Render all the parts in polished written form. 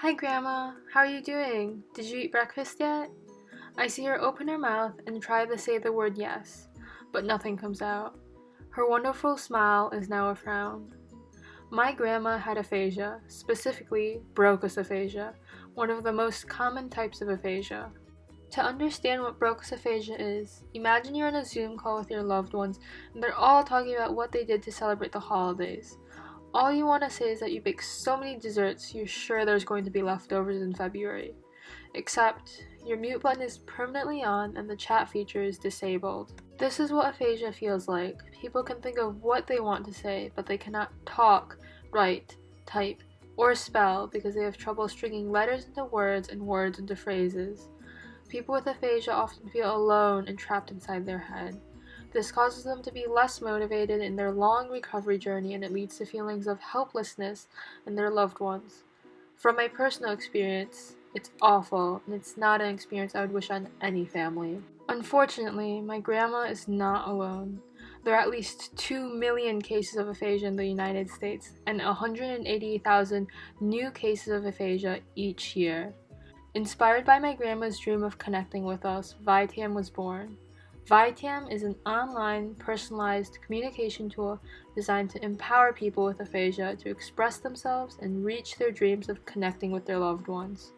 Hi, Grandma. How are you doing? Did you eat breakfast yet? I see her open her mouth and try to say the word yes, but nothing comes out. Her wonderful smile is now a frown. My grandma had aphasia, specifically Broca's aphasia, one of the most common types of aphasia. To understand what Broca's aphasia is, imagine you're in a Zoom call with your loved ones and they're all talking about what they did to celebrate the holidays. All you want to say is that you baked so many desserts you're sure there's going to be leftovers in February. Except, your mute button is permanently on and the chat feature is disabled. This is what aphasia feels like. People can think of what they want to say, but they cannot talk, write, type, or spell because they have trouble stringing letters into words and words into phrases. People with aphasia often feel alone and trapped inside their head. This causes them to be less motivated in their long recovery journey, and it leads to feelings of helplessness in their loved ones. From my personal experience, it's awful, and it's not an experience I would wish on any family. Unfortunately, my grandma is not alone. There are at least 2 million cases of aphasia in the United States, and 180,000 new cases of aphasia each year. Inspired by my grandma's dream of connecting with us, Vitam was born. Vitam is an online, personalized communication tool designed to empower people with aphasia to express themselves and reach their dreams of connecting with their loved ones.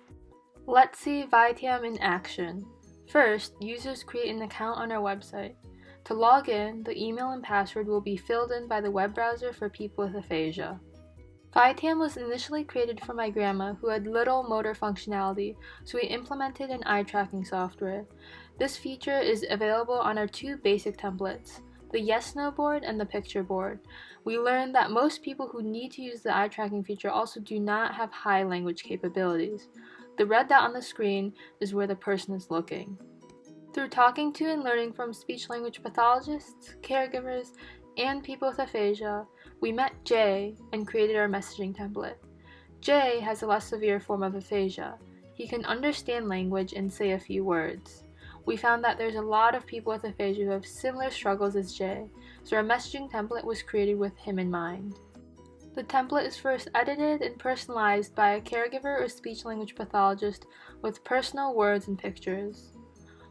Let's see Vitam in action. First, users create an account on our website. To log in, the email and password will be filled in by the web browser for people with aphasia. Vitam was initially created for my grandma who had little motor functionality, so we implemented an eye tracking software. This feature is available on our 2 basic templates, the yes/no board and the picture board. We learned that most people who need to use the eye tracking feature also do not have high language capabilities. The red dot on the screen is where the person is looking. Through talking to and learning from speech-language pathologists, caregivers, and people with aphasia, we met Jay and created our messaging template. Jay has a less severe form of aphasia. He can understand language and say a few words. We found that there's a lot of people with aphasia who have similar struggles as Jay, so our messaging template was created with him in mind. The template is first edited and personalized by a caregiver or speech-language pathologist with personal words and pictures.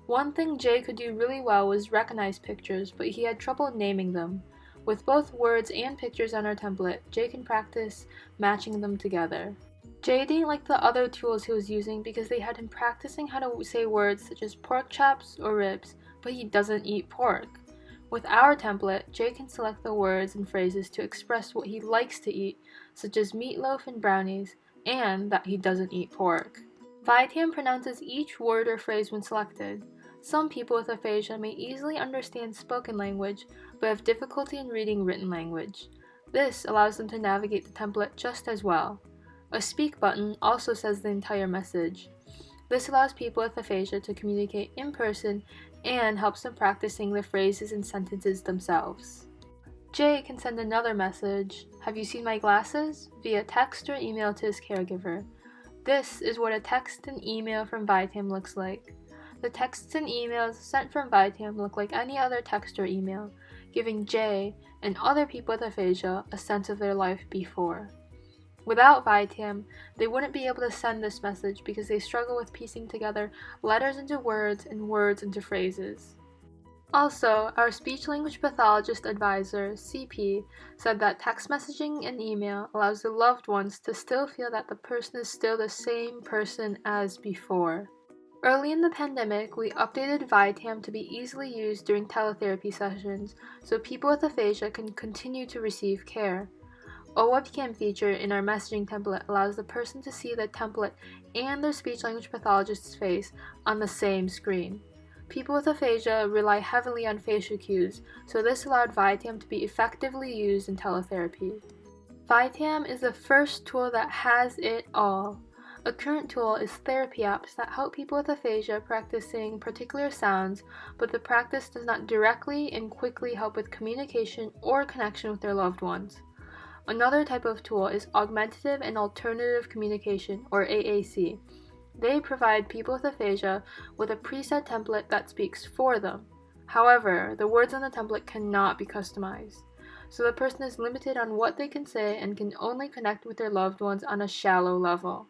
One thing Jay could do really well was recognize pictures, but he had trouble naming them. With both words and pictures on our template, Jay can practice matching them together. Jay didn't like the other tools he was using because they had him practicing how to say words such as pork chops or ribs, but he doesn't eat pork. With our template, Jay can select the words and phrases to express what he likes to eat, such as meatloaf and brownies, and that he doesn't eat pork. Vitam pronounces each word or phrase when selected. Some people with aphasia may easily understand spoken language, but have difficulty in reading written language. This allows them to navigate the template just as well. A speak button also says the entire message. This allows people with aphasia to communicate in person and helps them practicing the phrases and sentences themselves. Jay can send another message, "Have you seen my glasses?" via text or email to his caregiver. This is what a text and email from Vitam looks like. The texts and emails sent from Vitam look like any other text or email, giving Jay and other people with aphasia a sense of their life before. Without Vitam, they wouldn't be able to send this message because they struggle with piecing together letters into words and words into phrases. Also, our speech-language pathologist advisor, CP, said that text messaging and email allows the loved ones to still feel that the person is still the same person as before. Early in the pandemic, we updated Vitam to be easily used during teletherapy sessions so people with aphasia can continue to receive care. A webcam feature in our messaging template allows the person to see the template and their speech-language pathologist's face on the same screen. People with aphasia rely heavily on facial cues, so this allowed Vitam to be effectively used in teletherapy. Vitam is the first tool that has it all. A current tool is therapy apps that help people with aphasia practicing particular sounds, but the practice does not directly and quickly help with communication or connection with their loved ones. Another type of tool is Augmentative and Alternative Communication, or AAC. They provide people with aphasia with a preset template that speaks for them. However, the words on the template cannot be customized, so the person is limited on what they can say and can only connect with their loved ones on a shallow level.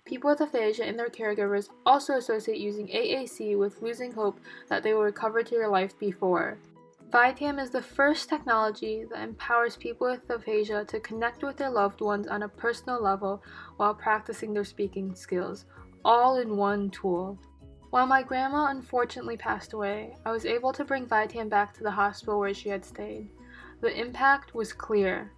People with aphasia and their caregivers also associate using AAC with losing hope that they will recover to their life before. Vitam is the first technology that empowers people with aphasia to connect with their loved ones on a personal level while practicing their speaking skills, all in one tool. While my grandma unfortunately passed away, I was able to bring Vitam back to the hospital where she had stayed. The impact was clear.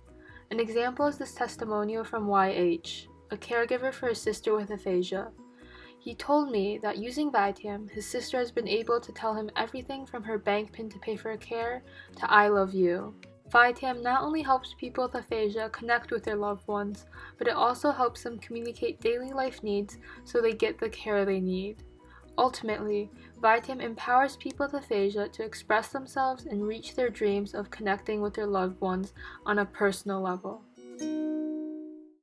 An example is this testimonial from YH, a caregiver for his sister with aphasia. He told me that using Vitam, his sister has been able to tell him everything from her bank pin to pay for care to I love you. Vitam not only helps people with aphasia connect with their loved ones, but it also helps them communicate daily life needs so they get the care they need. Ultimately, Vitam empowers people with aphasia to express themselves and reach their dreams of connecting with their loved ones on a personal level.